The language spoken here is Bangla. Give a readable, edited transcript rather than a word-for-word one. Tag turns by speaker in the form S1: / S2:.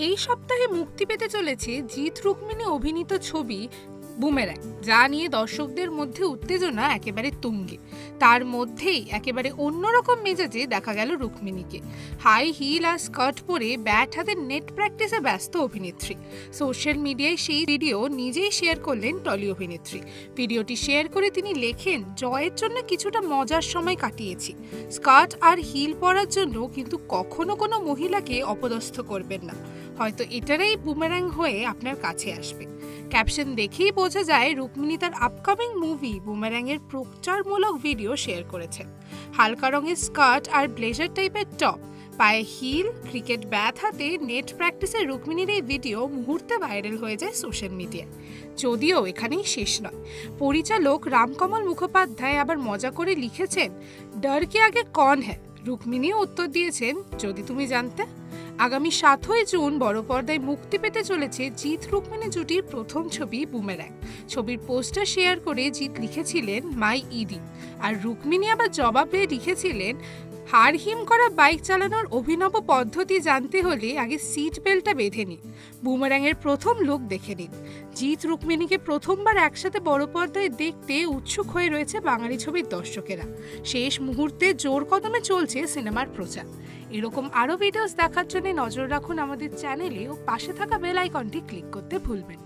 S1: এই সপ্তাহে মুক্তি পেতে চলেছে জিৎ রুক্মিণী অভিনীত ছবি বুমেরাং, যা নিয়ে দর্শকদের মধ্যে উত্তেজনা একেবারে তুঙ্গে। তার মধ্যেই একেবারে অন্যরকম মেজাজে দেখা গেল রুক্মিণীকে। হাই হিল আর স্কার্ট পরে ব্যাট হাতে নেট প্র্যাকটিসে ব্যস্ত অভিনেত্রী। সোশ্যাল মিডিয়ায় সেই ভিডিও নিজেই শেয়ার করলেন টলি অভিনেত্রী। ভিডিওটি শেয়ার করে তিনি লেখেন, জয়ের জন্য কিছুটা মজার সময় কাটিয়েছি। স্কার্ট আর হিল পরার জন্য কিন্তু কখনো কোনো মহিলাকে অপদস্থ করবেন না, হয়তো এটারই বুমেরাং হয়ে আপনার কাছে আসবে। ক্যাপশন দেখেই বোঝা যায় রুক্মিণী তার আপকামিং মুভি বুমেরাং এর প্রচারমূলক ভিডিও শেয়ার করেছেন। হালকা রঙের স্কার্ট আর ব্লেজার টাইপের টপ, পায়ে হিল, ক্রিকেট ব্যাট হাতে নেট প্র্যাকটিসের রুক্মিণীর এই ভিডিও মুহূর্তে ভাইরাল হয়ে যায় সোশ্যাল মিডিয়ায়। যদিও এখানেই শেষ নয়, পরিচালক রামকমল মুখোপাধ্যায় আবার মজা করে লিখেছেন, ডর কে আগে কন হ্যায়। রুক্মিণীও উত্তর দিয়েছেন, যদি তুমি জানতে। আগামী 7ই জুন বড় পর্দায় মুক্তি পেতে চলেছে জিৎ রুক্মিণী জুটির প্রথম ছবি বুমেরাং। ছবির পোস্টার শেয়ার করে জিৎ লিখেছিলেন, মাই ইডি, আর রুক্মিণী আবার জবাবে লিখেছিলেন, হাড় হিম করা বাইক চালানোর অভিনব পদ্ধতি জানতে হলে আগে সিট বেল্টটা বেঁধে নিন। বুমেরাং এর প্রথম লুক দেখে নিন। জিৎ রুক্মিণীকে প্রথমবার একসাথে বড় পর্দায় দেখতে উৎসুক হয়ে রয়েছে বাঙালি ছবির দর্শকেরা। শেষ মুহূর্তে জোর কদমে চলছে সিনেমার প্রচার। এরকম আরও ভিডিওস দেখার জন্য নজর রাখুন আমাদের চ্যানেলে ও পাশে থাকা বেল আইকনটি ক্লিক করতে ভুলবেন না।